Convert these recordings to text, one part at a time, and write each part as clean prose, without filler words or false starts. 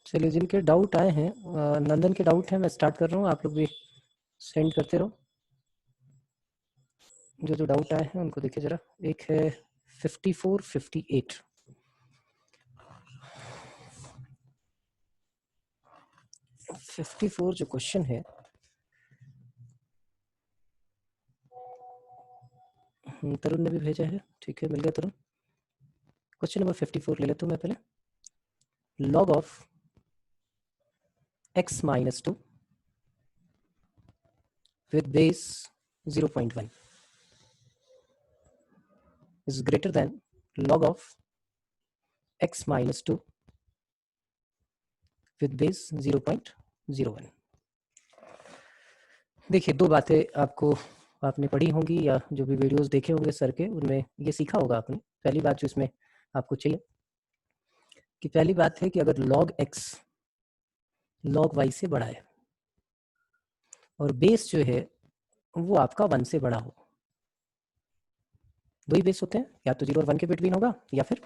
चलिए, जिनके डाउट आए हैं, नंदन के डाउट हैं, मैं स्टार्ट कर रहा हूँ, आप लोग भी सेंड करते रहो। जो जो डाउट आए हैं उनको देखिए जरा। एक है 54, 58। फिफ्टी फोर जो क्वेश्चन है, तरुण ने भी भेजा है। ठीक है, मिल गया तरुण। क्वेश्चन नंबर 54 ले लेता हूँ मैं पहले। Log of x minus 2 with base 0.1 is greater than log of x minus 2 with base 0.01। देखिए, दो बातें आपने पढ़ी होंगी या जो भी वीडियोस देखे होंगे सर के, उनमें ये सीखा होगा आपने। पहली बात जो इसमें आपको चाहिए कि पहली बात है कि अगर log x log y से बड़ा है और बेस जो है वो आपका 1 से बड़ा हो, दो ही बेस होते हैं, या तो 0 और 1 के बिटवीन होगा या फिर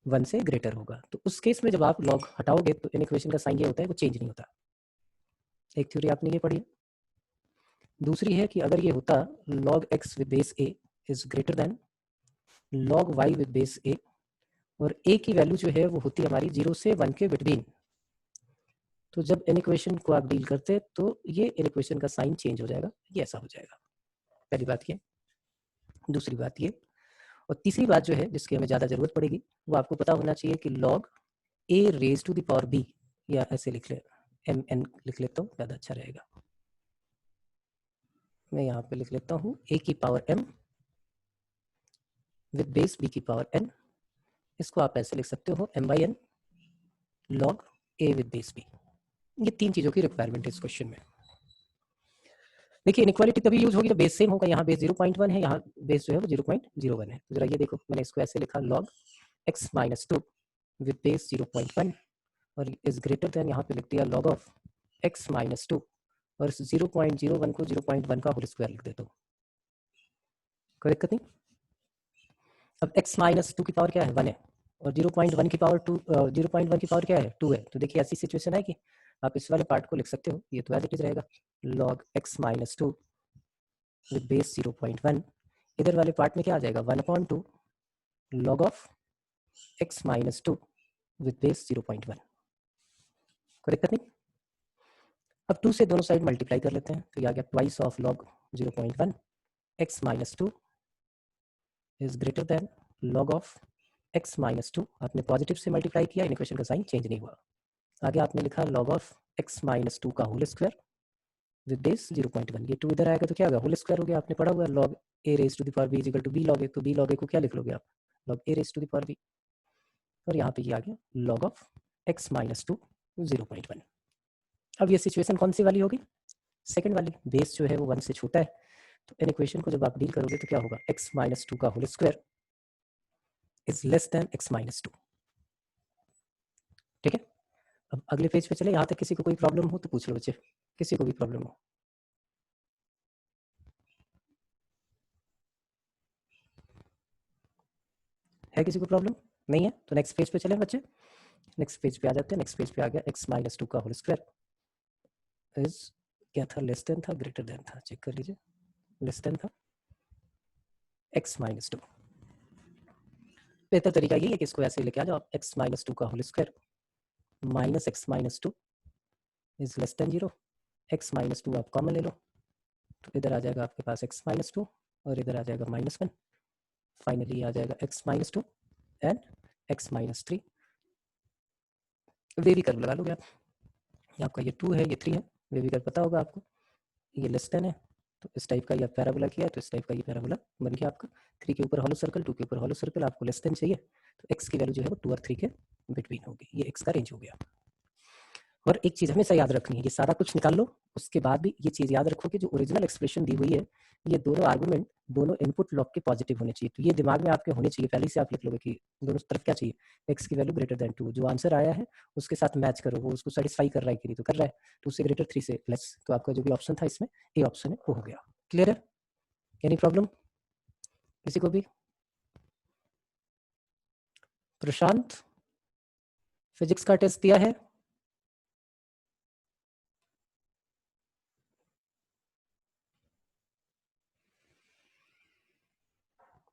1 से ग्रेटर होगा। तो उस केस में जब आप log हटाओगे तो इन इक्वेशन का साइन ये होता है, वो चेंज नहीं होता। एक थ्योरी आपने ये पढ़ी है। दूसरी है कि अगर ये होता log x with base a is greater then log y with base a, और a की वैल्यू जो है वो होती है हमारी 0 से 1 के बिटवीन, तो जब इन इक्वेशन को आप डील करते तो ये इन इक्वेशन का साइन चेंज हो जाएगा, ये ऐसा हो जाएगा। पहली बात ये। दूसरी बात ये, और तीसरी बात जो है जिसकी हमें ज़्यादा ज़रूरत पड़ेगी, वो आपको पता होना चाहिए कि log a raise to the power b, या ऐसे लिख ले, mn लिख लेता हूँ, ज़्यादा अच्छा रहेगा। मैं यहाँ पे लिख लेता हूँ a की power m with base b की पावर n। इसको आप ऐसे लिख सकते हो m/n log a with base b। ये तीन चीज़ों की रिक्वायरमेंट है इस क्वेश्चन में। देखिए, इनइक्वालिटी तभी यूज होगी जब बेस सेम होगा। यहाँ बेस 0.1 है, यहाँ बेस जो है वो 0.01 है। तो जरा ये देखो, मैंने इसको ऐसे लिखा log x minus 2 with base 0.1, और इज ग्रेटर देन, यहाँ पे लिख दिया log ऑफ x माइनस 2, और इस 0.01 को 0.1 का होल स्क्वायर लिख देता हूँ। कोई दिक्कत नहीं। अब x माइनस 2 की पावर क्या है, 1 है, और 0.1 की पावर 2, 0.1 की पावर क्या है, 2 है। तो देखिए, ऐसी सिचुएशन है कि आप इस वाले पार्ट को लिख सकते हो, ये तो एज इट इज रहेगा, log x minus 2 with base 0.1। इधर वाले पार्ट में क्या आ जाएगा, 1/2 log of x minus 2 with base 0.1। कोई दिक्कत नहीं। अब 2 से दोनों साइड मल्टीप्लाई कर लेते हैं, तो ये आ गया twice of log 0.1 x minus 2 is greater then log of x minus 2। आपने पॉजिटिव से मल्टीप्लाई किया, इन इक्वेशन का साइन चेंज नहीं हुआ। आगे आपने लिखा log ऑफ x माइनस 2 का होल स्क्वायर विद बेस 0.1। ये 2 इधर आएगा तो क्या होगा, होल स्क्वायर हो गया। आपने पढ़ा हुआ log a raise to the power b is equal to b log a, तो b log a को क्या लिख लोगे आप, log a raise to the power b। और यहाँ पे ये आ गया log ऑफ x माइनस 2 0.1। अब ये सिचुएशन कौन सी वाली होगी, सेकंड वाली। बेस जो है वो 1 से छोटा है, तो इन इक्वेशन को जब आप डील करोगे तो क्या होगा, x माइनस 2 का whole square is less than x minus 2। ठीक है। अब अगले पेज पे चले। यहाँ तक किसी को कोई प्रॉब्लम हो तो पूछ लो बच्चे, किसी को भी प्रॉब्लम हो। है किसी को प्रॉब्लम, नहीं है तो नेक्स्ट पेज पे चले बच्चे। नेक्स्ट पेज पे आ जाते हैं। नेक्स्ट पेज पे आ गया x माइनस 2 का होल स्क्वायर इज, क्या था, लेस देन था, ग्रेटर देन था, चेक कर लीजिए, लेस देन था x माइनस 2। बेहतर तरीका ये है कि इसको ऐसे लेके आ जाओ, x माइनस 2 का whole square minus x minus 2 is less than 0। x minus 2 आप कॉमन ले लो, तो इधर आ जाएगा आपके पास x माइनस 2, और इधर आ जाएगा -1। फाइनली आ जाएगा x minus 2 and x minus 3। वे भी कर्व लगा लोगे आप। आपका ये 2 है, ये 3 है, वे भी कर्व पता होगा आपको। ये लेस देन है, तो इस टाइप का ये पैराबोला किया, तो इस टाइप का ये पैराबोला बन गया आपका। 3 के ऊपर हॉलो सर्कल, 2 के ऊपर हॉलो सर्कल। आपको लेस देन चाहिए, तो x की वैल्यू जो है वो 2 और 3 के बिटवीन होगी। ये x का रेंज हो गया। और एक चीज़ हमेशा याद रखनी है, ये सारा कुछ निकाल लो, उसके बाद भी ये चीज़ याद रखो कि जो ओरिजिनल एक्सप्रेशन दी हुई है, ये दोनों आर्गुमेंट दोनों इनपुट लॉग के पॉजिटिव होने चाहिए। तो ये दिमाग में आपके होने चाहिए, पहले से आप लिख लोगे कि दोनों तरफ क्या चाहिए, x की वैल्यू ग्रेटर देन 2। जो आंसर आया है उसके साथ मैच करो, वो उसको सेटिस्फाई कर रहा है कि नहीं, तो कर रहा है, 2 से ग्रेटर, 3 से लेस। तो आपका जो भी ऑप्शन था इसमें ए ऑप्शन है वो हो गया। क्लियर है, एनी प्रॉब्लम किसी को भी? प्रशांत, फिजिक्स का टेस्ट दिया है?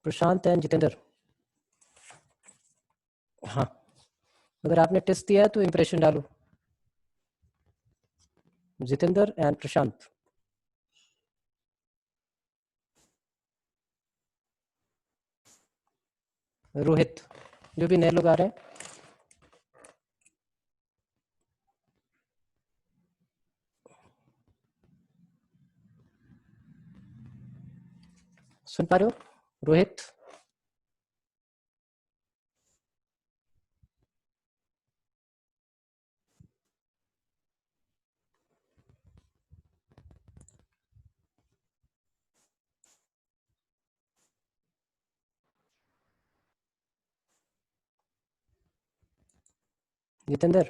प्रशांत एंड जितेंद्र, हाँ अगर आपने टेस्ट दिया है तो इंप्रेशन डालो। जितेंद्र एंड प्रशांत, रोहित, जो भी नए लोग आ रहे हैं। सुन पा रहे हो रोहित? जितेंद्र,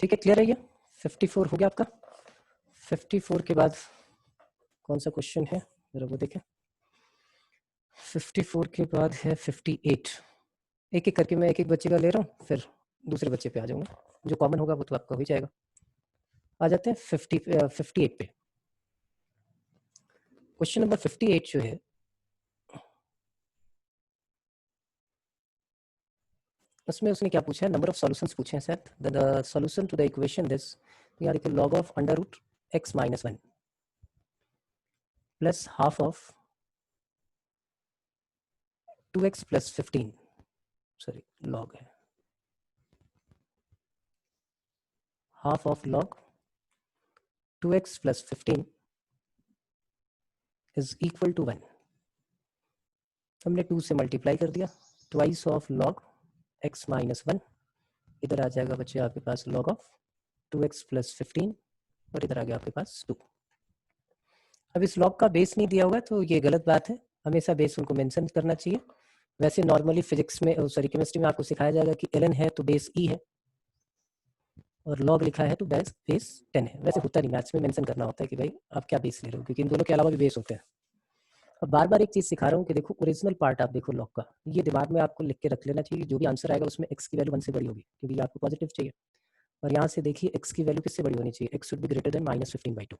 ठीक है, क्लियर है ये? 54 हो गया आपका। 54 के बाद कौन सा क्वेश्चन है जरा वो देखें। 54 के बाद है 58। एक एक करके मैं एक एक बच्चे का ले रहा हूँ, फिर दूसरे बच्चे पे आ जाऊंगा। जो कॉमन होगा वो तो आपका हो ही जाएगा। आ जाते हैं 58 पे। क्वेश्चन नंबर 58 जो है, उसमें उसने क्या पूछा है, नंबर ऑफ सॉल्यूशंस पूछे हैं शायद। The solution to the equation this यार equal log of under root x minus 1 plus half of 2x plus 15, sorry log है, half of log 2x plus 15 is equal to 1। हमने 2 से multiply कर दिया, twice of log x minus 1, इधर आ जाएगा बच्चे आपके पास लॉग ऑफ 2x प्लस 15 और इधर आ गया आपके पास 2। अब इस लॉग का बेस नहीं दिया हुआ तो ये गलत बात है, हमेशा बेस उनको मेंशन करना चाहिए। वैसे नॉर्मली फिजिक्स में सॉरी केमिस्ट्री में आपको सिखाया जाएगा कि ln है तो बेस e है और लॉग लिखा है तो बेस 10 है। वैसे होता नहीं, मैथ्स में मेंशन करना होता है कि भाई आप क्या बेस ले रहे हो, क्योंकि इन दोनों के अलावा भी बेस होते हैं। अब बार बार एक चीज सिखा रहा हूँ कि देखो ओरिजिनल पार्ट आप देखो लॉग का, ये दिमाग में आपको लिख के रख लेना चाहिए, जो भी आंसर आएगा उसमें x की वैल्यू 1 से बड़ी होगी, क्योंकि ये आपको पॉजिटिव चाहिए। और यहाँ से देखिए x की वैल्यू किससे बड़ी होनी चाहिए, x should be greater then -15/2।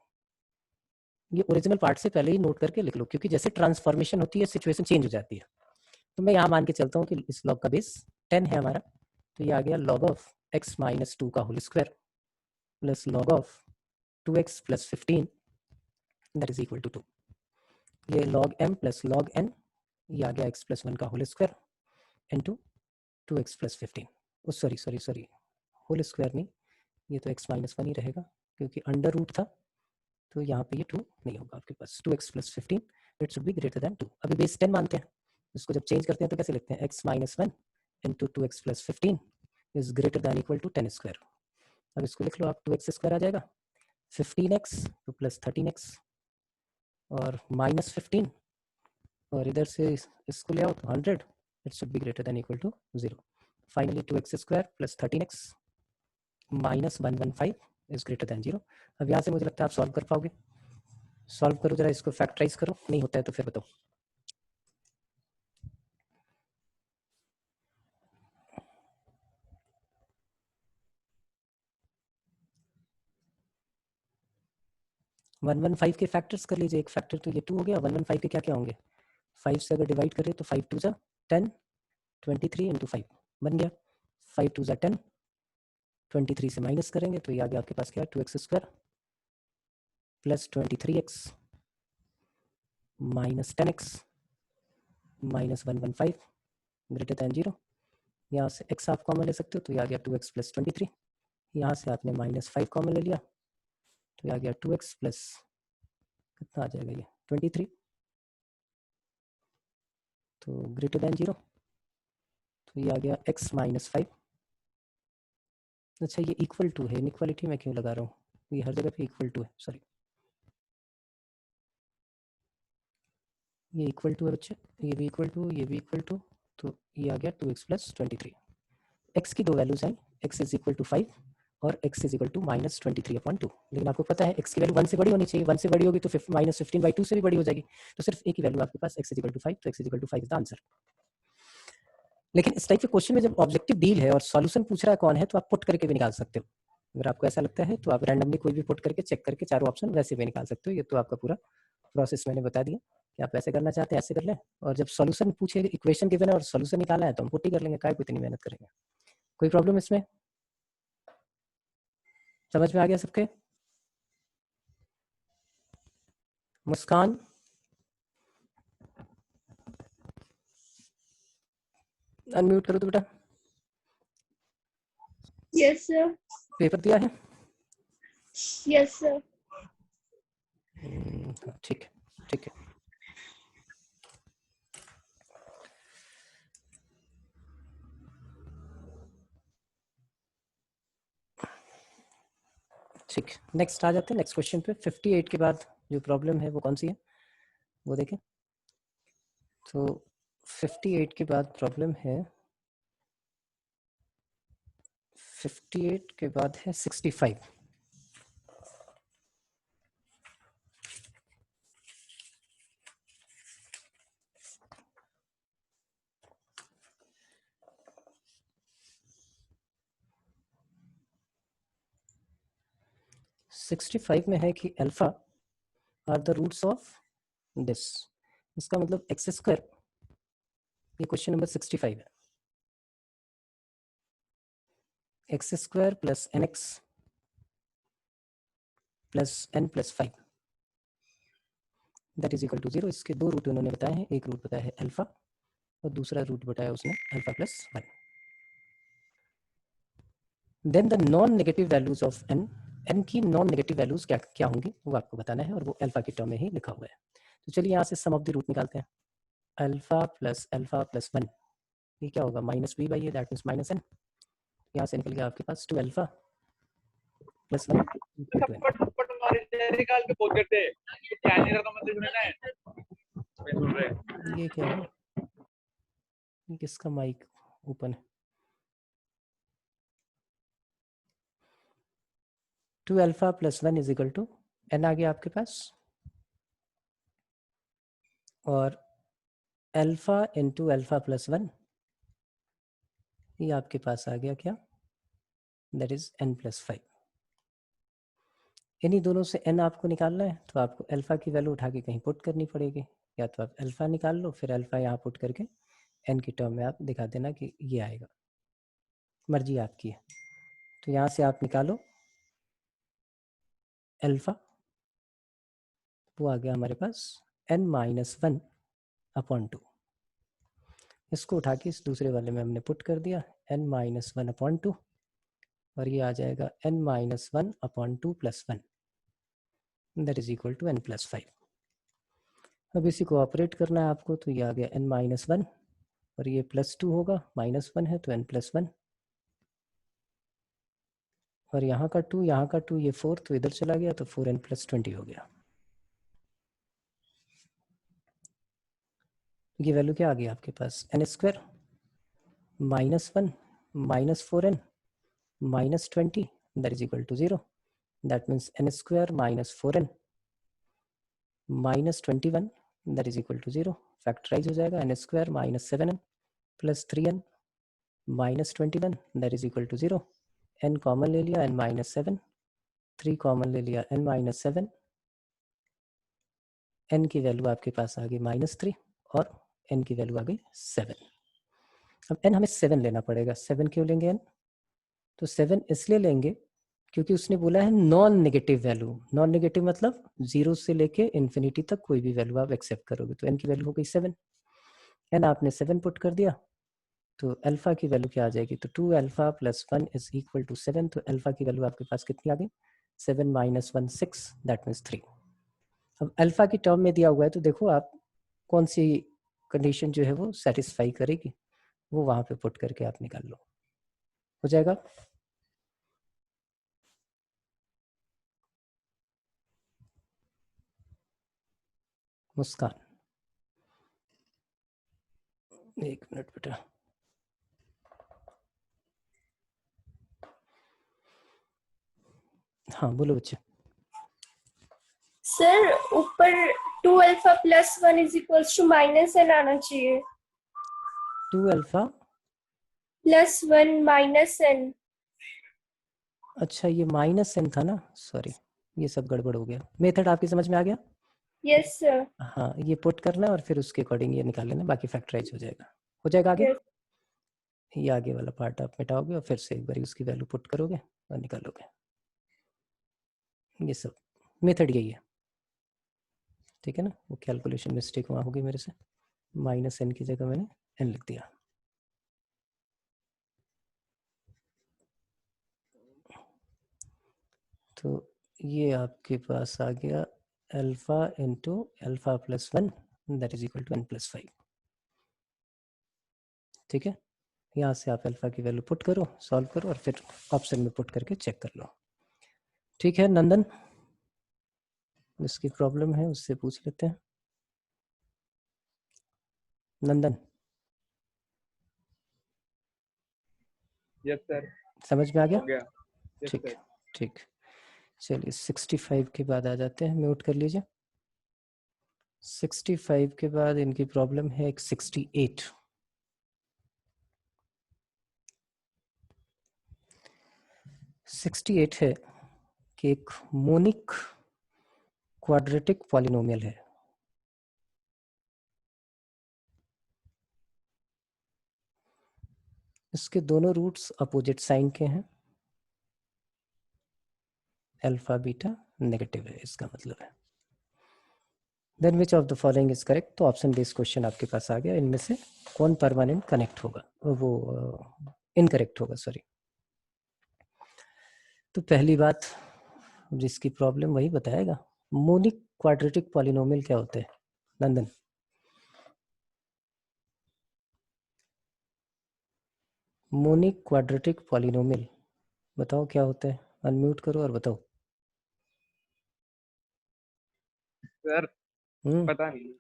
ये ओरिजिनल पार्ट से पहले ही नोट करके लिख लो, क्योंकि जैसे ट्रांसफॉर्मेशन होती है सिचुएशन चेंज हो जाती है। तो मैं यहाँ मान के चलता हूँ कि इस लॉग का बेस 10 है हमारा, तो ये आ गया log ऑफ x माइनस 2 का whole square plus log of 2x plus 15 that is equal to 2। ये log m plus log n, ये आ गया x प्लस 1 का whole square into 2x plus 15। Sorry sorry sorry, whole square नहीं, ये तो x minus 1 ही रहेगा, क्योंकि अंडर रूट था तो यहाँ पे ये 2 नहीं होगा आपके पास। 2x plus 15 it should be greater then 2। अभी बेस 10 मानते हैं, इसको जब चेंज करते हैं तो कैसे लिखते हैं, x minus 1 into 2x plus 15 is greater than equal to 10 square. अब इसको लिख लो आप, 2x स्क्वायर आ जाएगा, 15x तो प्लस 13x और माइनस 15 और इधर से इसको ले आओ तो 100, it should be greater than equal to 0। Finally 2x square plus 13x minus 115 is greater than 0। अब यहाँ से मुझे लगता है आप सॉल्व कर पाओगे। सॉल्व करो जरा, इसको फैक्टराइज करो, नहीं होता है तो फिर बताओ। वन वन फाइव के फैक्टर्स कर लीजिए, एक फैक्टर तो ये 2 हो गया, 115 के क्या क्या होंगे, 5 से अगर डिवाइड करें तो 5 2 जा 10, 23 इंटू 5 बन गया, 5 2 जा 10, 23 से माइनस करेंगे तो ये आ गया आपके पास क्या, 2x square plus 23x minus 10x minus 115 greater than 0। यहाँ से x आप कॉमन ले सकते हो तो ये आ गया 2x प्लस 23। यहाँ से आपने -5 कॉमन ले लिया तो ये आ गया 2x प्लस कितना आ जाएगा ये 23, तो ग्रेटर दैन 0, तो ये आ गया x माइनस 5। अच्छा ये इक्वल टू है, इनइक्वालिटी मैं क्यों लगा रहा हूँ, ये हर जगह पे इक्वल टू है, सॉरी ये इक्वल टू है बच्चे, ये भी इक्वल टू, ये भी इक्वल टू, तो ये आ गया 2x प्लस 23। x की दो वैल्यूज हैं, x इज इक्वल टू 5 और x इज इक्वल टू -23/2। लेकिन आपको पता है x की वैल्यू 1 से बड़ी होनी चाहिए, 1 से बड़ी होगी तो -15/2 से भी बड़ी हो जाएगी, तो सिर्फ एक ही वैल्यू आपके पास x इज इक्वल टू 5, तो x is equal to 5 is the answer. लेकिन इस टाइप के क्वेश्चन में जब ऑब्जेक्टिव डील है और सॉल्यूशन पूछ रहा है कौन है, तो आप पुट करके भी निकाल सकते हो। अगर आपको ऐसा लगता है तो आप रैंडमली कोई भी पुट करके चेक करके चारों ऑप्शन वैसे भी निकाल सकते हो। ये तो आपका पूरा प्रोसेस मैंने बता दिया कि आप ऐसे करना चाहते हैं ऐसे कर लें, और जब सॉल्यूशन पूछे, इक्वेशन गिवन है और सॉल्यूशन निकाला है तो हम पुट ही कर लेंगे, काय को इतनी मेहनत करेंगे। कोई प्रॉब्लम इसमें? समझ में आ गया सबके? मुस्कान, अनम्यूट करो तो बेटा। Yes sir. पेपर दिया है? Yes sir. ठीक है, ठीक है। ठीक, नेक्स्ट आ जाते हैं नेक्स्ट क्वेश्चन पे। 58 के बाद जो प्रॉब्लम है वो कौन सी है वो देखें। तो 58 के बाद प्रॉब्लम है, 58 के बाद है 65। सिक्सटी फाइव में है कि alpha are the roots of this. इसका मतलब एक्स स्क्वायर, ये क्वेश्चन नंबर 65 है, x square plus n x plus n plus 5 that is equal to 0। इसके दो रूट उन्होंने बताए हैं, एक रूट बताया है अल्फा और दूसरा रूट बताया उसने alpha plus 1। Then the non negative values of n, n की नॉन नेगेटिव वैल्यूज क्या क्या होंगी वो आपको बताना है, और वो अल्फा की टर्म में ही लिखा हुआ है। तो चलिए यहाँ से सम ऑफ द रूट निकालते हैं। अल्फा प्लस 1, ये क्या होगा? Minus B by A, that means minus N. यहाँ से निकल गया आपके पास 2 alpha plus 1 equal to N. ये क्या है? ये किसका माइक ओपन है? 2 alpha plus 1 is equal to N आ गया आपके पास, और अल्फा इंटू अल्फा प्लस 1 ये आपके पास आ गया क्या? That is an plus 5। इन्हीं दोनों से एन आपको निकालना है, तो आपको अल्फा की वैल्यू उठा के कहीं पुट करनी पड़ेगी, या तो आप अल्फा निकाल लो फिर अल्फा यहाँ पुट करके एन की टर्म में आप दिखा देना कि ये आएगा, मर्जी आपकी है। तो यहाँ से आप निकालो अल्फा, वो आ गया हमारे पास n माइनस 1 अपॉन 2। इसको उठा के इस दूसरे वाले में हमने पुट कर दिया n माइनस 1 अपॉन 2, और ये आ जाएगा n minus 1 upon 2 plus 1 that is equal to n plus 5। अब इसी को ऑपरेट करना है आपको, तो ये आ गया n माइनस 1 और ये प्लस 2 होगा, माइनस 1 है तो n प्लस 1, और यहाँ का 2 यहाँ का 2, ये 4 तो इधर चला गया तो 4n प्लस 20 हो गया। ये वैल्यू क्या आ गई आपके पास? N square minus 1 minus 4n minus 20 that is equal to 0। That means n square minus 4n minus 21 that is equal to 0। Factorise हो जाएगा, n square minus 7n plus 3n minus 21 that is equal to 0। n common ले लिया, n minus 7, 3 common ले लिया, n minus 7, n की value आपके पास आ गई माइनस 3 और n की वैल्यू आ गई 7। अब n हमें 7 लेना पड़ेगा। 7 क्यों लेंगे n? तो 7 इसलिए लेंगे क्योंकि उसने बोला है non negative value. Non negative मतलब 0 से लेके इन्फिनिटी तक कोई भी वैल्यू आप एक्सेप्ट करोगे, तो n की वैल्यू हो गई 7। n आपने 7 पुट कर दिया तो अल्फा की वैल्यू क्या आ जाएगी? तो 2 alpha plus 1 is equal to 7। तो अल्फा की वैल्यू आपके पास कितनी आ गई? 7 माइनस 1 6 दैट मीन्स 3। अब अल्फा की टर्म में दिया हुआ है तो देखो आप कौन सी कंडीशन जो है वो सेटिस्फाई करेगी, वो वहां पे पुट करके आप निकाल लो, हो जाएगा। मुस्कान, एक मिनट बेटा। हाँ बोलो बच्चे। सर ऊपर 2 alpha plus 1 is equals to minus n आना चाहिए। 2 अल्फा +1 -n। अच्छा ये -n था ना, सॉरी ये सब गड़बड़ हो गया। मेथड आपकी समझ में आ गया? Yes sir. हाँ ये पुट करना और फिर उसके अकॉर्डिंग ये निकाल लेना, बाकी फैक्टराइज हो जाएगा। हो जाएगा आगे? यस। ये आगे वाला पार्ट आप मिटाओगे और फिर से एक बार उसकी वैल्यू पुट करोगे और निकालोगे। ये सब मेथड यही है, ठीक है ना। वो कैलकुलेशन मिस्टेक वहाँ होगी मेरे से, -n की जगह मैंने n लिख दिया। तो ये आपके पास आ गया alpha into alpha plus 1 that is equal to n+5, ठीक है। यहाँ से आप अल्फा की वैल्यू पुट करो, सॉल्व करो और फिर ऑप्शन में पुट करके चेक कर लो, ठीक है। नंदन जिसकी प्रॉब्लम है उससे पूछ लेते हैं। नंदन यस सर। समझ में आ हो गया? गया। यस ठीक सर। ठीक, चलिए 65 के बाद आ जाते हैं, म्यूट कर लीजिए। 65 के बाद इनकी प्रॉब्लम है एक 68। है कि एक मोनिक क्वाड्रेटिक पॉलिनोमियल है। इसके दोनों रूट्स अपोजिट साइन के हैं, अल्फा बीटा नेगेटिव है इसका मतलब है। Then which of the following is correct? तो ऑप्शन बेस्ड क्वेश्चन आपके पास आ गया, इनमें से कौन परमानेंट कनेक्ट होगा, वो इनकरेक्ट होगा, सॉरी। तो पहली बात जिसकी प्रॉब्लम वही बताएगा, मोनिक क्वाड्रेटिक पॉलिनोमियल क्या होते हैं? नंदन मोनिक क्वाड्रेटिक पॉलिनोमियल बताओ क्या होते हैं, अनम्यूट करो और बताओ। सर पता नहीं।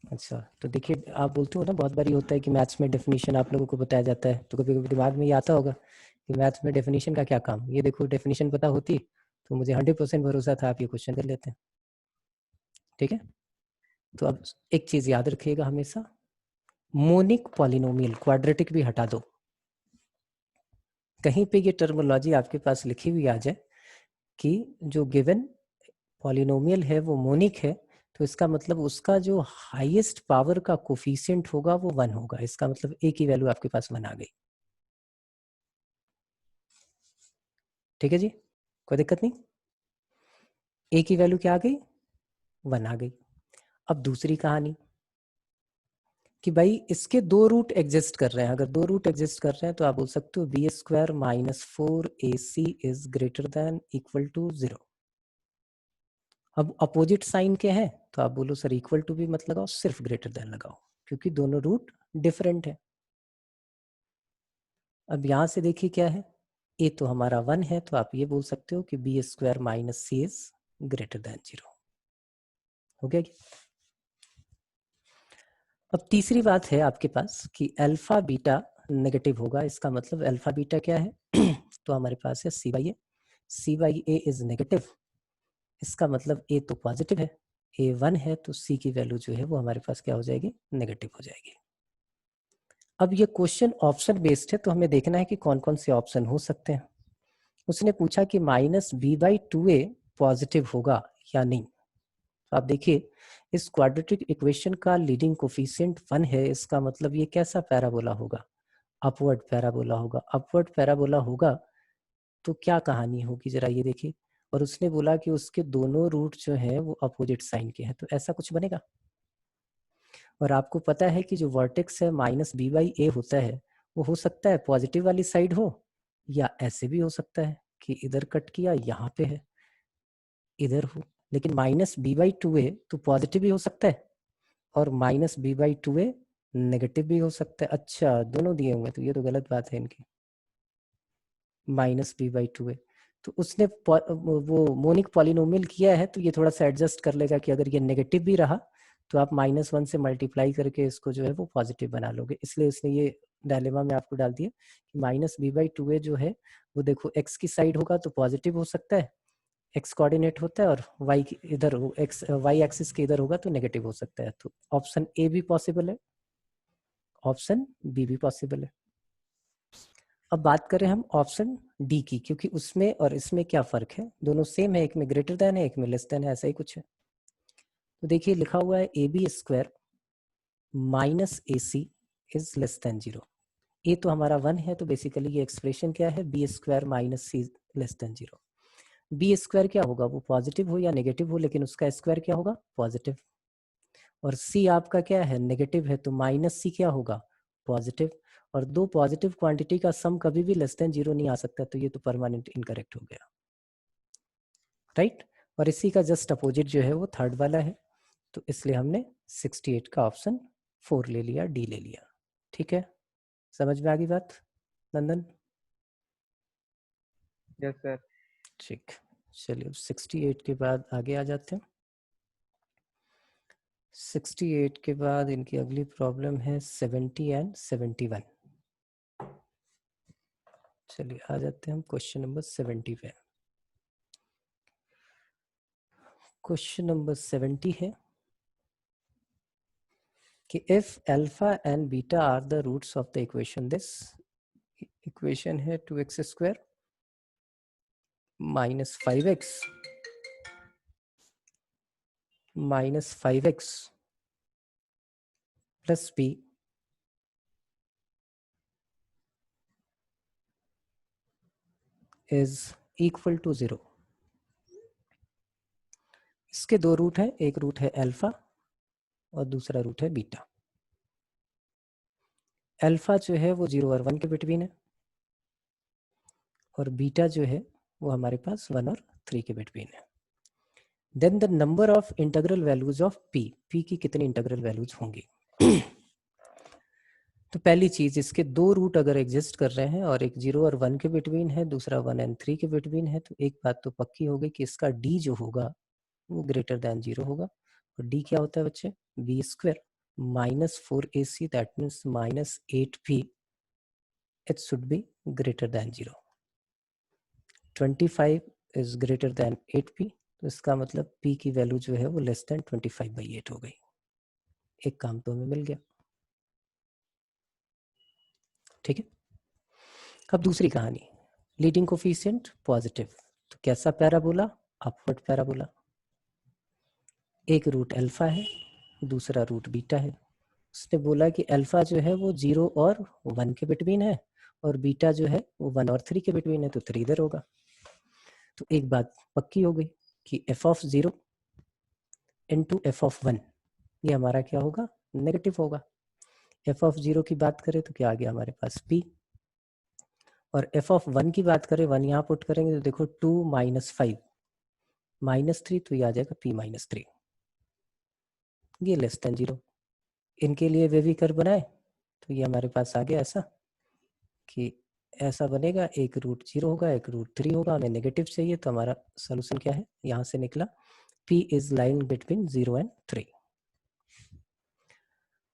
अच्छा तो देखिए, आप बोलते हो ना बहुत बारी होता है कि मैथ्स में डेफिनेशन आप लोगों को बताया जाता है, तो कभी कभी दिमाग में ये आता होगा कि मैथ्स में डेफिनेशन का क्या काम। ये देखो डेफिनेशन पता होती तो मुझे 100% भरोसा था आप ये क्वेश्चन कर लेते हैं, ठीक है। तो अब एक चीज याद रखिएगा हमेशा, मोनिक पॉलिनोमियल, क्वाड्रेटिक भी हटा दो, कहीं पे ये टर्मिनोलॉजी आपके पास लिखी हुई आ जाए कि जो गिवन पॉलिनोमियल है वो मोनिक है, तो इसका मतलब उसका जो हाईएस्ट पावर का कोफिशिएंट होगा वो 1 होगा। इसका मतलब a की वैल्यू आपके पास 1 आ गई, ठीक है जी, कोई दिक्कत नहीं। a की वैल्यू क्या आ गई? 1 आ गई। अब दूसरी कहानी कि भाई इसके दो रूट एग्जिस्ट कर रहे हैं, अगर दो रूट एग्जिस्ट कर रहे हैं तो आप बोल सकते हो b² - 4ac is greater than equal to 0। अब अपोजिट साइन के हैं तो आप बोलो सर इक्वल टू भी मत लगाओ, सिर्फ ग्रेटर देन लगाओ, क्योंकि दोनों रूट डिफरेंट है। अब यहां से देखिए क्या है, a तो हमारा 1 है, तो आप ये बोल सकते हो कि b² - c is greater than 0। हो गया? अब तीसरी बात है आपके पास कि अल्फा बीटा नेगेटिव होगा, इसका मतलब अल्फा बीटा क्या है तो हमारे पास है c/a इज नेगेटिव, इसका मतलब a तो पॉजिटिव है, a 1 है, तो c की वैल्यू जो है वो हमारे पास क्या हो जाएगी? नेगेटिव हो जाएगी। अब ये क्वेश्चन ऑप्शन बेस्ड है, तो हमें देखना है कि कौन कौन से ऑप्शन हो सकते हैं। उसने पूछा कि -b/2a पॉजिटिव होगा या नहीं। तो आप देखिए इस क्वाड्रेटिक इक्वेशन का लीडिंग कोफिशिएंट 1 है, इसका मतलब ये कैसा पैराबोला होगा? अपवर्ड पैराबोला होगा। अपवर्ड पैराबोला होगा तो क्या कहानी होगी जरा ये देखिए, और उसने बोला कि उसके दोनों रूट जो हैं वो अपोजिट साइन के हैं, तो ऐसा कुछ बनेगा। और आपको पता है कि जो वर्टेक्स है -b/a होता है वो हो सकता है पॉजिटिव वाली साइड हो, या ऐसे भी हो सकता है कि इधर कट किया यहाँ पे है, इधर हो। लेकिन -b/2a तो पॉजिटिव भी हो सकता है और -b/2a नेगेटिव भी हो सकता है। अच्छा दोनों दिए हुए, तो ये तो गलत बात है इनकी, -b/2a। तो उसने वो मोनिक पॉलिनोमियल किया है, तो ये थोड़ा सा एडजस्ट कर लेगा कि अगर ये नेगेटिव भी रहा तो आप -1 से मल्टीप्लाई करके इसको जो है वो पॉजिटिव बना लोगे, इसलिए उसने ये डायलेमा में आपको डाल दिया कि -b/2a जो है वो देखो x की साइड होगा तो पॉजिटिव हो सकता है, x कोऑर्डिनेट होता है, और y इधर x y एक्सिस के इधर होगा तो नेगेटिव हो सकता है। तो ऑप्शन ए भी पॉसिबल है, ऑप्शन बी भी पॉसिबल है। अब बात करें हम ऑप्शन डी की, क्योंकि उसमें और इसमें क्या फर्क है, दोनों सेम है, एक में ग्रेटर देन है, एक में लेस देन है, ऐसा ही कुछ है। तो देखिए लिखा हुआ है a b square minus a c is less than 0। ए तो हमारा 1 है, तो बेसिकली ये एक्सप्रेशन क्या है, बी स्क्वायर माइनस सी लेस देन 0। बी स्क्वायर क्या होगा, वो पॉजिटिव हो या नेगेटिव हो, लेकिन उसका स्क्वायर क्या होगा, पॉजिटिव। और सी आपका क्या है, नेगेटिव है, तो माइनस सी क्या होगा, पॉजिटिव। और दो पॉजिटिव क्वांटिटी का सम कभी भी लेस देन 0 नहीं आ सकता, तो ये तो परमानेंट इनकरेक्ट हो गया, राइट। और इसी का जस्ट अपोजिट जो है वो थर्ड वाला है, तो इसलिए हमने 68 का ऑप्शन 4 ले लिया, डी ले लिया। ठीक है, समझ में आ गई बात नंदन? Yes sir. ठीक, चलिए 68 के बाद आगे आ जाते हैं। 68 के बाद इनकी अगली प्रॉब्लम है 70 एंड 71। चलिए आ जाते हैं हम क्वेश्चन नंबर 70 पे। क्वेश्चन नंबर 70 है कि if alpha and beta are the roots of the equation, this equation है 2x square minus 5x plus b is equal to 0। इसके दो रूट हैं, एक रूट है अल्फा और दूसरा रूट है बीटा। अल्फा जो है वो 0 और 1 के बिटवीन है, और बीटा जो है वो हमारे पास 1 और 3 के बिटवीन है। Then the number of integral values of p की कितनी इंटीग्रल वैल्यूज होंगी। तो पहली चीज, इसके दो रूट अगर एग्जिस्ट कर रहे हैं और एक 0 और 1 के बिटवीन है, दूसरा 1 एंड 3 के बिटवीन है, तो एक बात तो पक्की हो गई कि इसका डी जो होगा वो ग्रेटर देन 0 होगा। और डी क्या होता है बच्चे, b square minus 4ac, that means minus 8p, it should be greater than 0। 25 is greater than 8p, तो इसका मतलब p की वैल्यू जो है वो लेस देन 25/8 हो गई। एक काम तो हमें मिल गया, ठीक है। अब दूसरी कहानी, लीडिंग कोफिशिएंट पॉजिटिव, तो कैसा पैराबोला, अपवर्ड पैराबोला। एक रूट अल्फा है, दूसरा रूट बीटा है। उसने बोला कि अल्फा जो है वो 0 और 1 के बिटवीन है, और बीटा जो है वो 1 और 3 के बिटवीन है, तो 3 इधर होगा। तो एक बात पक्की हो गई कि f of 0 into F of 1 ये हमारा क्या होगा, नेगेटिव होगा। f ऑफ 0 की बात करें तो क्या आ गया हमारे पास p, और f ऑफ 1 की बात करें 1 यहाँ पुट करेंगे तो देखो 2 माइनस 5 माइनस 3, तो ये आ जाएगा p माइनस 3, ये लेस देन 0। इनके लिए वे भी कर बनाए, तो ये हमारे पास आ गया ऐसा कि ऐसा बनेगा, एक रूट 0 होगा, एक रूट 3 होगा। हमें नेगेटिव चाहिए, तो हमारा सोल्यूशन क्या है, यहाँ से निकला p is lying between 0 and 3।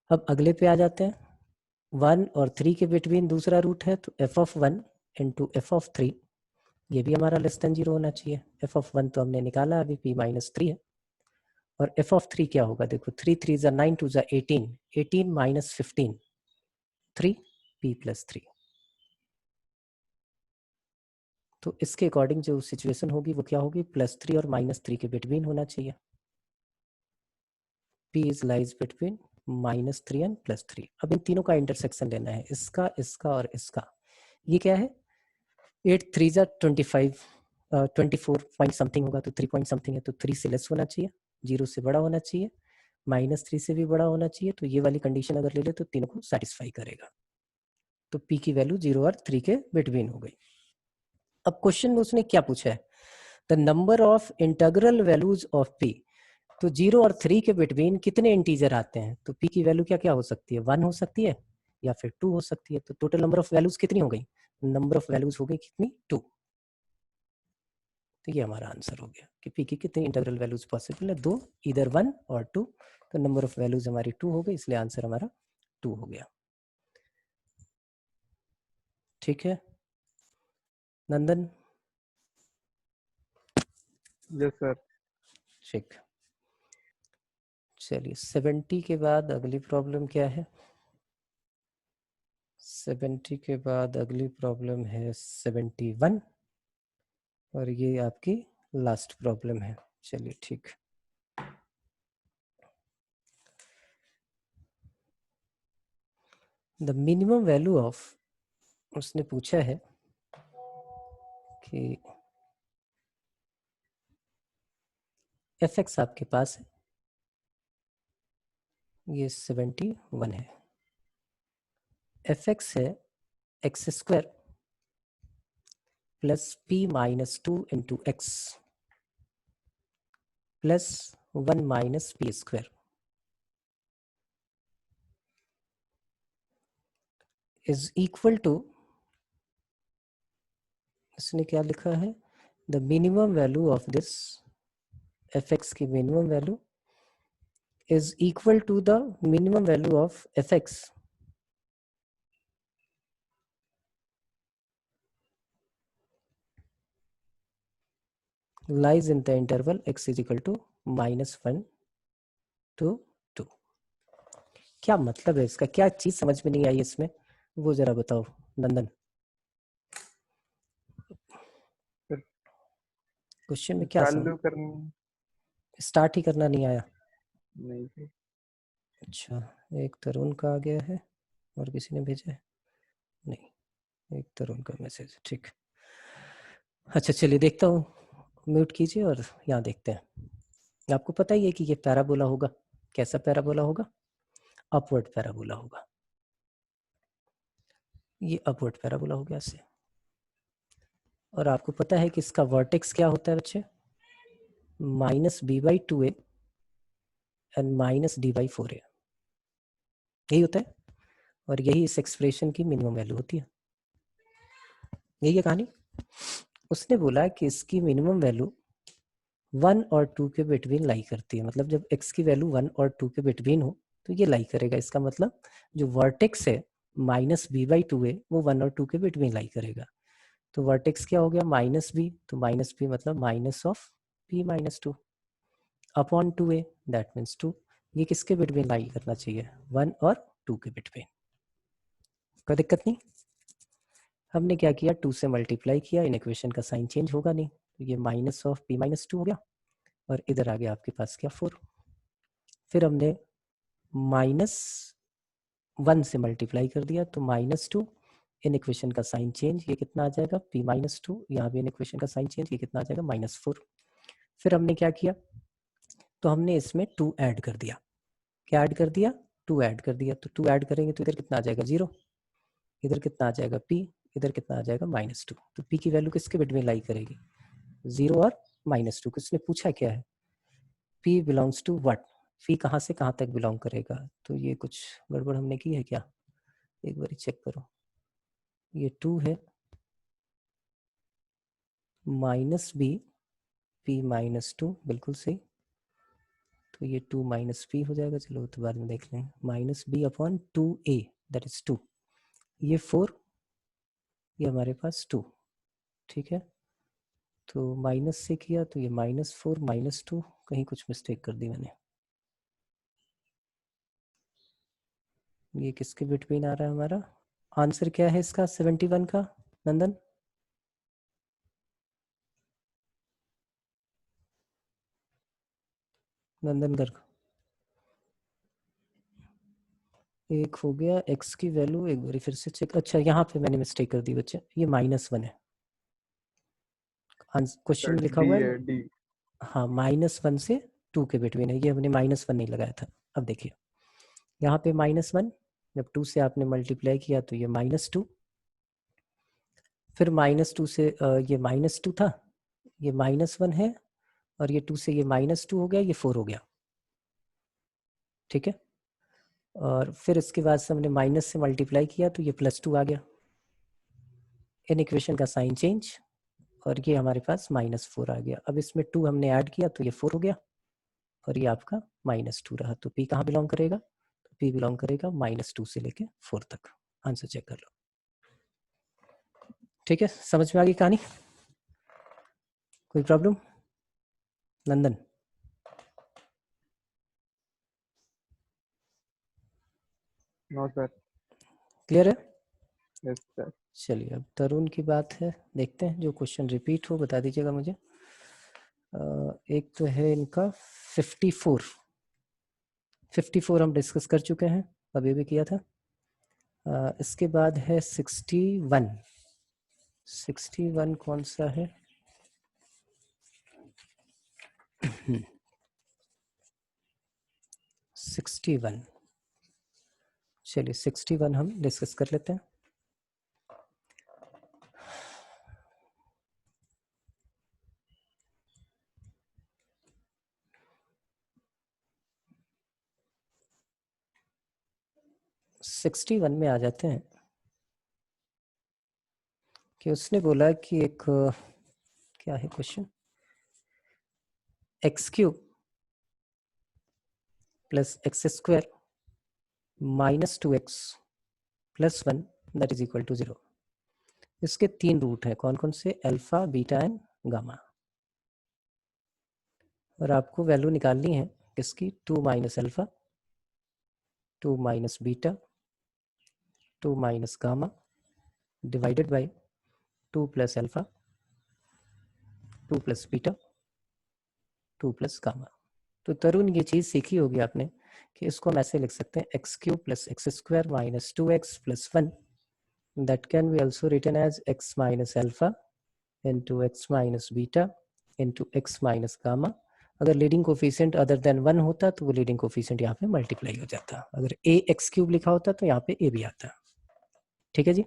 अब अगले पे आ जाते हैं, 1 और 3 के बिटवीन दूसरा रूट है, तो f of 1 into F of 3 ये भी हमारा लेस देन 0 होना चाहिए। f ऑफ 1 तो हमने निकाला अभी, p माइनस 3 है, और f ऑफ 3 क्या होगा, देखो 3 3 जा 9 2 जा 18, 18 माइनस 15 3, p प्लस 3। तो इसके अकॉर्डिंग जो सिचुएशन होगी वो क्या होगी, प्लस 3 और माइनस 3 के बिटवीन होना चाहिए। p is lies between minus 3 and plus 3। अब इन तीनों का इंटरसेक्शन लेना है, इसका, इसका और इसका। ये क्या है, 8 3 जा 25, 24 पॉइंट समथिंग होगा, तो 3 पॉइंट समथिंग है, तो 3 से लेस होना चाहिए, 0 से बड़ा होना चाहिए, माइनस 3 से भी बड़ा होना चाहिए। तो ये वाली कंडीशन अगर ले ले तो तीनों को सेटिस्फाई करेगा। तो p की वैल्यू 0 और 3 के बिटवीन हो गई। अब क्वेश्चन में उसने क्या पूछा है, the number of integral values of p। तो 0 और 3 के बिटवीन कितने इंटीजर आते हैं, तो p की वैल्यू क्या क्या हो सकती है, 1 हो सकती है या फिर 2 हो सकती है। तो टोटल नंबर ऑफ वैल्यूज कितनी हो गई, नंबर ऑफ वैल्यूज हो गई कितनी, 2। तो ये हमारा आंसर हो गया कि p की कितनी इंटीग्रल वैल्यूज पॉसिबल है, 2, इधर 1 और 2। तो नंबर ऑफ वैल्यूज हमारी 2 हो गई, इसलिए आंसर हमारा 2 हो गया। ठीक है नंदन? Yes sir. ठीक, चलिए 70 के बाद अगली प्रॉब्लम क्या है, 70 के बाद अगली प्रॉब्लम है 71 और ये आपकी लास्ट प्रॉब्लम है। चलिए ठीक। द मिनिमम वैल्यू ऑफ, उसने पूछा है कि एफ एक्स आपके पास है, ये 71 है। एफ एक्स है x square plus P minus 2 into X plus 1 minus P square is equal to, इसने क्या लिखा है, the minimum value of this F X की minimum value is equal to the minimum value of F X lies in the interval x is equal to -1 to 2। क्या मतलब है इसका, क्या चीज समझ में नहीं आई इसमें, वो जरा बताओ नंदन। क्वेश्चन में क्या चालू करनी स्टार्ट ही करना नहीं आया? नहीं थी। अच्छा, एक तरुण का आ गया है और किसी ने भेजा है? नहीं, एक तरुण का मैसेज, ठीक। अच्छा चलिए देखता हूँ, म्यूट कीजिए और यहाँ देखते हैं। आपको पता ही है कि ये पैराबोला होगा। कैसा पैराबोला होगा? अपवर्ड पैराबोला होगा। ये अपवर्ड पैराबोला हो गया ऐसे। और आपको पता है कि इसका वर्टेक्स क्या होता है बच्चे? -b/2a एंड -d/4a, यही होता है। और यही इस एक्सप्रेशन की मिनिमम वैल्यू होती है। यही है कहानी। उसने बोला कि इसकी मिनिमम वैल्यू 1 और 2 के बिटवीन लाई करती है। मतलब जब x की वैल्यू 1 और 2 के बिटवीन हो तो ये लाई करेगा। इसका मतलब जो वर्टेक्स है -b/2a वो 1 और 2 के बिटवीन लाई करेगा। तो वर्टेक्स क्या हो गया? -b, तो -b मतलब minus of p-2 upon 2a, that means 2। ये किसके बिटवीन लाई करना चाहिए? 1 और 2 के बिटवीन। कोई दिक्कत नहीं। हमने क्या किया? 2 से मल्टीप्लाई किया, इन इक्वेशन का साइन चेंज होगा नहीं, तो ये माइनस ऑफ p-2 हो गया और इधर आ गया आपके पास क्या? 4। फिर हमने -1 से मल्टीप्लाई कर दिया तो -2, इन इक्वेशन का साइन चेंज, ये कितना आ जाएगा? p-2। यहाँ भी इन इक्वेशन का साइन चेंज, ये कितना आ जाएगा? -4। फिर हमने क्या किया? तो हमने इसमें 2 ऐड कर दिया। क्या ऐड कर दिया? 2 ऐड कर दिया। तो 2 ऐड करेंगे तो इधर कितना आ जाएगा? 0। इधर कितना आ जाएगा? p। इधर कितना आ जाएगा? -2। तो p की वैल्यू किसके बिटवीन लाई करेगी? 0 और -2। किसने पूछा क्या है? p belongs to what? p कहाँ से कहाँ तक बिलोंग करेगा? तो ये कुछ गड़बड़ हमने की है क्या? एक बार चेक करो। ये 2 है, -b, p-2, बिल्कुल सही। तो ये 2 -p हो जाएगा। चलो तो बाद में देख लें। -b/2a, that is 2। ये 4, ये हमारे पास 2, ठीक है। तो माइनस से किया तो ये -4 -2, कहीं कुछ मिस्टेक कर दी मैंने। ये किसके बिटवीन आ रहा है हमारा? आंसर क्या है इसका 71 का नंदन? नंदन गर्ग, एक हो गया x की वैल्यू, एक बार फिर से चेक। अच्छा यहाँ पे मैंने मिस्टेक कर दी बच्चे, ये -1 है। क्वेश्चन में लिखा हुआ है डी। हाँ, -1 से 2 के बिटवीन है। ये हमने -1 नहीं लगाया था। अब देखिए यहाँ पे -1, जब 2 से आपने मल्टीप्लाई किया तो ये -2, फिर -2 से ये -2 था, ये -1 है, और ये 2 से ये -2 हो गया, ये 4 हो गया, ठीक है। और फिर इसके बाद से हमने माइनस से मल्टीप्लाई किया तो ये +2 आ गया। इन इक्वेशन का साइन चेंज, और ये हमारे पास -4 आ गया। अब इसमें 2 हमने ऐड किया तो ये 4 हो गया, और ये आपका -2 रहा। तो p कहाँ बिलोंग करेगा? तो p बिलोंग करेगा -2 से लेके 4 तक। आंसर चेक कर लो, ठीक है। समझ में आ गई कहानी? कोई problem Nandan? No sir. Clear है? Yes sir. चलिए अब तरुण की बात है, देखते हैं जो क्वेश्चन रिपीट हो बता दीजिएगा मुझे। एक तो है इनका 54 हम डिस्कस कर चुके हैं, अभी भी किया था। इसके बाद है 61 कौन सा है? 61, चलिए 61 हम डिस्कस कर लेते हैं। सिक्सटी वन में आ जाते हैं कि उसने बोला कि एक क्या है question, x cube plus x square minus 2x plus 1 that is equal to 0। इसके 3 रूट हैं, कौन कौन से? Alpha, beta and gamma. और आपको वैल्यू निकालनी है किसकी? 2 minus alpha, 2 minus beta, 2 minus gamma divided by 2 plus alpha, 2 plus beta, 2 plus gamma. तो तरुण ये चीज़ सीखी होगी आपने कि इसको हम ऐसे लिख सकते हैं x cube plus x square minus 2x plus 1 that can be also written as x minus alpha into x minus beta into x minus gamma। अगर लीडिंग कोफिशिएंट अदर देन 1 होता तो वो लीडिंग कोफिशिएंट यहाँ पे multiply हो जाता। अगर a x cube लिखा होता तो यहाँ पे a भी आता। ठीक है जी।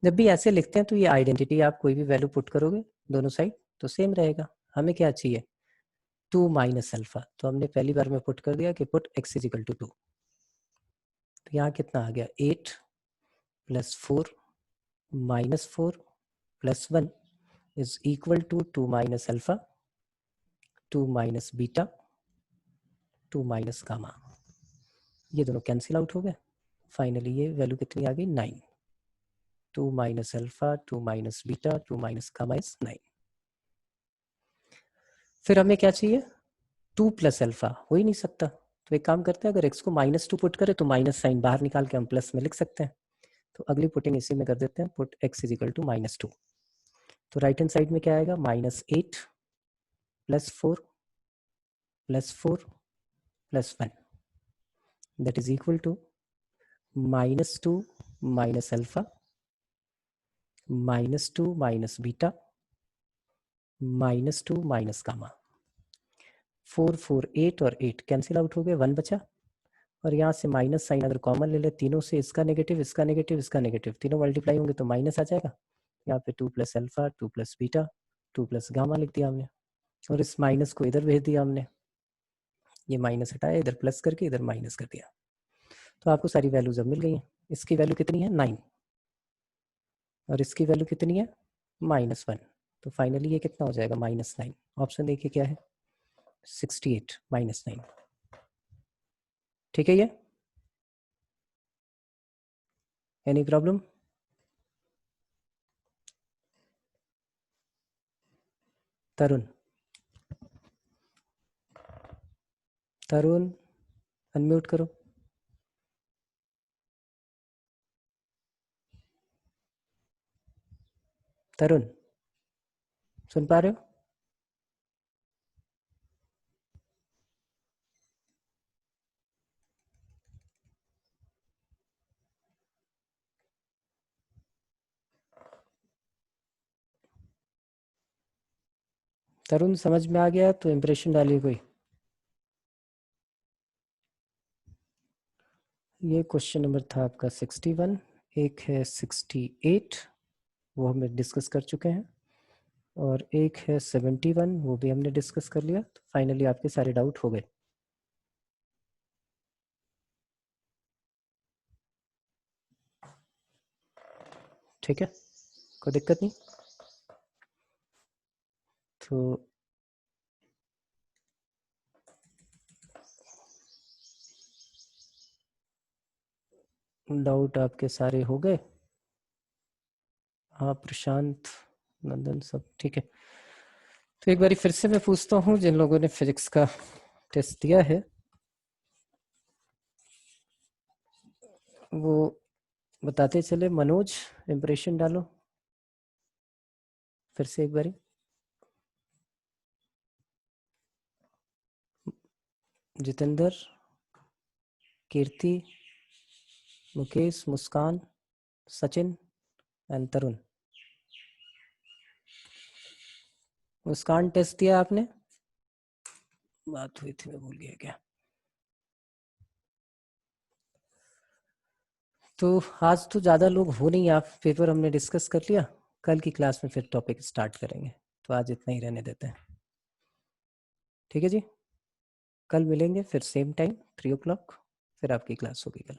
जब भी ऐसे लिखते हैं तो ये आइडेंटिटी आप कोई भी वैल्यू पुट करोगे दोनों साइड तो सेम रहेगा। हमें क्या चाहिए? 2 माइनस अल्फा, तो हमने पहली बार में पुट कर दिया कि put x is equal to 2। तो यहाँ कितना आ गया? 8 plus 4 minus 4 plus 1 is equal to 2 minus alpha, 2 minus beta, 2 minus gamma। ये दोनों कैंसिल आउट हो गए। फाइनली ये वैल्यू कितनी आ गई? 9। 2 minus alpha, 2 minus beta, 2 minus gamma is 9। फिर हमें क्या चाहिए? 2 प्लस अल्फा हो ही नहीं सकता, तो एक काम करते हैं, अगर x को -2 पुट करें तो माइनस साइन बाहर निकाल के हम प्लस में लिख सकते हैं। तो अगली पुटिंग इसी में कर देते हैं, put x is equal to -2। तो राइट हैंड साइड में क्या आएगा? -8 plus 4 plus 4 plus 1 that is equal to -2 minus alpha -2 minus beta -2 minus gamma. 4 4 8 और 8 कैंसिल आउट हो गए, 1 बचा। और यहाँ से माइनस साइन अगर कॉमन ले ले, तीनों से इसका नेगेटिव इसका नेगेटिव इसका नेगेटिव, तीनों मल्टीप्लाई होंगे तो माइनस आ जाएगा। यहाँ पे 2 plus alpha, 2 plus beta, 2 plus gamma लिख दिया हमने, और इस माइनस को इधर भेज दिया हमने। ये माइनस हटाया, इधर प्लस करके इधर माइनस कर दिया। तो आपको सारी वैल्यूज अब मिल गई हैं। इसकी वैल्यू कितनी है? 9, और इसकी वैल्यू कितनी है? -1। तो फाइनली ये कितना हो जाएगा? -9। ऑप्शन देखिए क्या है? 68 -9। ठीक है। ये एनी प्रॉब्लम? तरुण, तरुण अनम्यूट करो। तरुण सुन पा रहे हो? तरुण समझ में आ गया तो इम्प्रेशन डालिए कोई। ये क्वेश्चन नंबर था आपका 61। एक है 68, वो हमें डिस्कस कर चुके हैं, और एक है 71, वो भी हमने डिस्कस कर लिया। तो फाइनली आपके सारे डाउट हो गए। ठीक है, कोई दिक्कत नहीं। तो डाउट आपके सारे हो गए? हाँ, प्रशांत, नंदन, सब ठीक है। तो एक बार फिर से मैं पूछता हूँ, जिन लोगों ने फिजिक्स का टेस्ट दिया है वो बताते चले। मनोज, इम्प्रेशन डालो फिर से एक बारी। जितेंद्र, कीर्ति, मुकेश, मुस्कान, सचिन एंड तरुण। मुस्कान, टेस्ट दिया आपने? बात हुई थी, मैं भूल गया क्या? तो आज तो ज़्यादा लोग हो नहीं, आप पेपर हमने डिस्कस कर लिया। कल की क्लास में फिर टॉपिक स्टार्ट करेंगे, तो आज इतना ही रहने देते हैं। ठीक है जी, कल मिलेंगे फिर सेम टाइम 3 o'clock, फिर आपकी क्लास होगी कल।